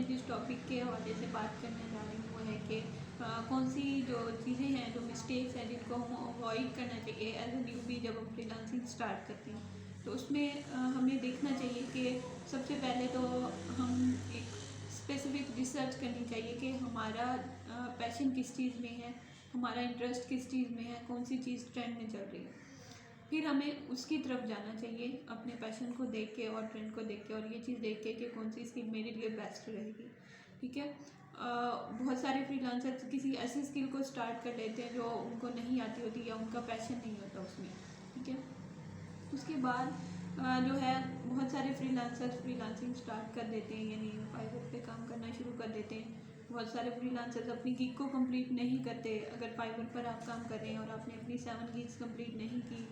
मैं जिस टॉपिक के हवाले से बात करने जा रही हूँ वो है कि कौन सी जो चीज़ें हैं, जो मिस्टेक्स हैं जिनको हम अवॉइड करना चाहिए एज ए न्यूबी जब हम फ्रीलांसिंग स्टार्ट करते हैं। तो उसमें हमें देखना चाहिए कि सबसे पहले तो हम एक स्पेसिफिक रिसर्च करनी चाहिए कि हमारा पैशन किस चीज़ में है, हमारा इंटरेस्ट किस चीज़ में है, कौन सी चीज़ ट्रेंड में चल रही है। फिर हमें उसकी तरफ जाना चाहिए अपने पैशन को देख के और ट्रेंड को देख के, और ये चीज़ देख के कि कौन सी स्किल मेरे लिए बेस्ट रहेगी। ठीक है। बहुत सारे फ्रीलांसर्स किसी ऐसी स्किल को स्टार्ट कर लेते हैं जो उनको नहीं आती होती या उनका पैशन नहीं होता उसमें। ठीक है। उसके बाद जो है बहुत सारे फ्रीलांसर्स फ्रीलांसिंग स्टार्ट कर देते हैं, यानी फाइवर पे काम करना शुरू कर देते हैं। बहुत सारे फ्रीलांसर्स अपनी गिग को कंप्लीट नहीं करते। अगर फाइवर पर आप काम कर रहे हैं और आपने अपनी 7 गिग्स कंप्लीट नहीं की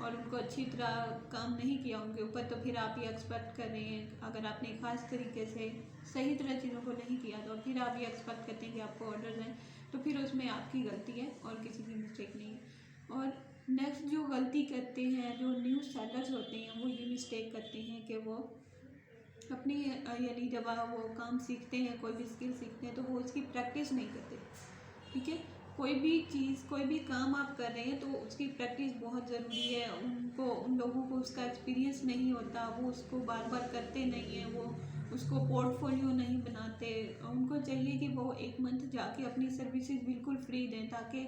और उनको अच्छी तरह काम नहीं किया उनके ऊपर, तो फिर आप ये एक्सपेक्ट कर रहे हैं, अगर आपने ख़ास तरीके से सही तरह चीज़ों को नहीं किया तो फिर आप ये एक्सपेक्ट करते हैं कि आपको ऑर्डर हैं, तो फिर उसमें आपकी गलती है और किसी की मिस्टेक नहीं है। और नेक्स्ट जो गलती करते हैं जो न्यू सेलर्स होते हैं वो ये मिस्टेक करते हैं कि वो अपनी यानी जब वो काम सीखते हैं, कोई भी स्किल सीखते हैं, तो वो उसकी प्रैक्टिस नहीं करते। ठीक है। कोई भी चीज़, कोई भी काम आप कर रहे हैं तो उसकी प्रैक्टिस बहुत ज़रूरी है। उन लोगों को उसका एक्सपीरियंस नहीं होता, वो उसको बार बार करते नहीं हैं, वो उसको पोर्टफोलियो नहीं बनाते। उनको चाहिए कि वो 1 मंथ जाके अपनी सर्विसेज बिल्कुल फ्री दें, ताकि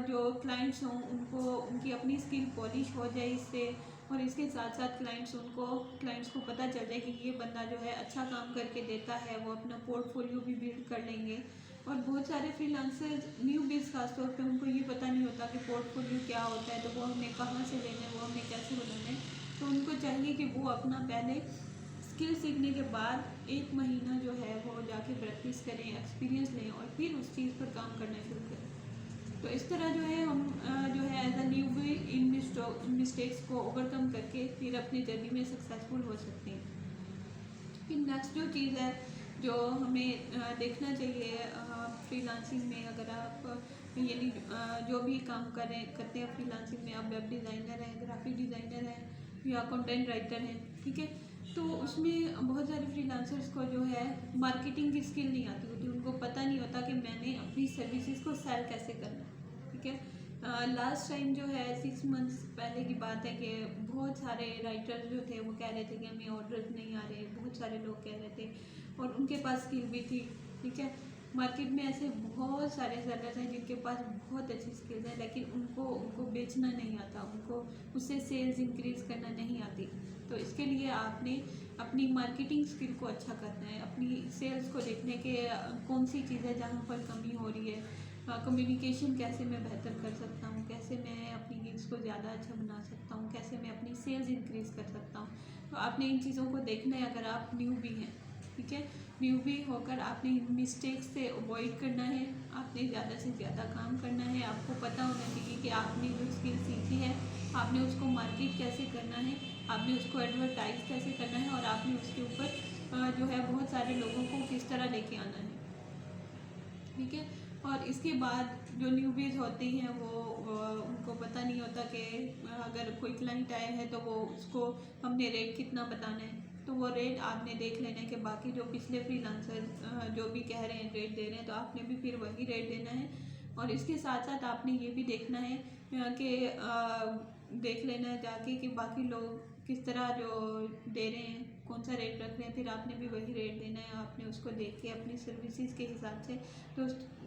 जो क्लाइंट्स हों उनको उनकी अपनी स्किल पॉलिश हो जाए इससे, और इसके साथ साथ क्लाइंट्स को पता चल जाए कि ये बंदा जो है अच्छा काम करके देता है, वो अपना पोर्टफोलियो भी बिल्ड कर लेंगे। और बहुत सारे फ्रीलांसर्स न्यू बेस खासतौर पे उनको ये पता नहीं होता कि पोर्टफोलियो क्या होता है, तो वो हमने कहाँ से लेना है, वो हमने कैसे बनाना है। तो उनको चाहिए कि वो अपना पहले स्किल सीखने के बाद 1 महीना जो है वो जाके प्रैक्टिस करें, एक्सपीरियंस लें और फिर उस चीज़ पर काम करना शुरू करें। तो इस तरह जो है हम जो है as a newbie in mistakes को ओवरकम करके फिर अपनी जर्नी में सक्सेसफुल हो सकते हैं। फिर नेक्स्ट जो चीज़ है जो हमें देखना चाहिए फ्रीलांसिंग में, अगर आप यानी जो भी काम करते हैं फ्रीलांसिंग में, आप वेब डिज़ाइनर हैं, ग्राफिक डिज़ाइनर हैं या कंटेंट राइटर हैं। ठीक है। तो उसमें बहुत सारे फ्रीलांसर्स को जो है मार्केटिंग की स्किल नहीं आती होती, उनको पता नहीं होता कि मैंने अपनी सर्विसेज को सेल कैसे करना है। ठीक है। लास्ट टाइम जो है 6 मंथ्स पहले की बात है कि बहुत सारे राइटर्स जो थे वो कह रहे थे कि हमें ऑर्डर्स नहीं आ रहे, बहुत सारे लोग कह रहे थे और उनके पास स्किल भी थी। ठीक है। मार्केट में ऐसे बहुत सारे सेलर्स हैं जिनके पास बहुत अच्छी स्किल्स हैं, लेकिन उनको बेचना नहीं आता, उनको उससे सेल्स इंक्रीज करना नहीं आती। तो इसके लिए आपने अपनी मार्केटिंग स्किल को अच्छा करना है, अपनी सेल्स को देखने के कौन सी चीज़ें जहाँ पर कमी हो रही है, कम्युनिकेशन कैसे मैं बेहतर कर सकता हूँ, कैसे मैं अपनी गिग्स को ज़्यादा अच्छा बना सकता हूँ, कैसे मैं अपनी सेल्स इंक्रीज़ कर सकता हूँ। तो आपने इन चीज़ों को देखना है अगर आप न्यूबी हैं। ठीक है। न्यूबी होकर आपने मिस्टेक्स से अवॉइड करना है, आपने ज़्यादा से ज़्यादा काम करना है। आपको पता होना चाहिए कि आपने जो स्किल सीखी है आपने उसको मार्केट कैसे करना है, आपने उसको एडवर्टाइज कैसे करना है और आपने उसके ऊपर जो है बहुत सारे लोगों को किस तरह लेके आना है। ठीक है। और इसके बाद जो न्यूबीज होती हैं वो उनको पता नहीं होता कि अगर कोई क्लाइंट आया है तो वो उसको हमने रेट कितना बताना है, तो वो रेट आपने देख लेना है कि बाकी जो पिछले फ्रीलांसर जो भी कह रहे हैं रेट दे रहे हैं, तो आपने भी फिर वही रेट देना है। और इसके साथ साथ आपने ये भी देखना है कि देख लेना है जाके कि बाकी लोग किस तरह जो दे रहे हैं, कौन सा रेट रख रहे हैं, फिर आपने भी वही रेट देना है। आपने उसको देख के अपनी सर्विसेज के हिसाब से तो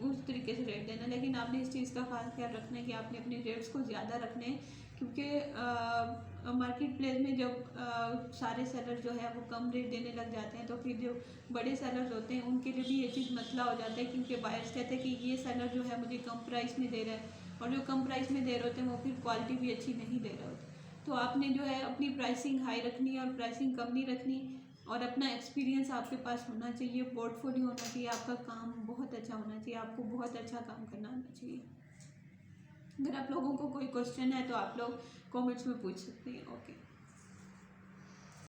उस तरीके से रेट देना है। लेकिन आपने इस चीज़ का खास ख्याल रखना है कि आपने अपने रेट्स को ज़्यादा रखने हैं, क्योंकि मार्केट प्लेस में जब सारे सेलर जो है वो कम रेट देने लग जाते हैं, तो फिर जो बड़े सेलर्स होते हैं उनके लिए भी ये चीज़ मसला हो जाता है, क्योंकि बायर्स कहते हैं कि ये सेलर जो है मुझे कम प्राइस में दे रहा है, और जो कम प्राइस में दे रहे होते हैं वो फिर क्वालिटी भी अच्छी नहीं दे रहे होते। तो आपने जो है अपनी प्राइसिंग हाई रखनी है और प्राइसिंग कम नहीं रखनी, और अपना एक्सपीरियंस आपके पास होना चाहिए, पोर्टफोलियो होना चाहिए, आपका काम बहुत अच्छा होना चाहिए, आपको बहुत अच्छा काम करना आना चाहिए। अगर आप लोगों को कोई क्वेश्चन है तो आप लोग कमेंट्स में पूछ सकते हैं। ओके।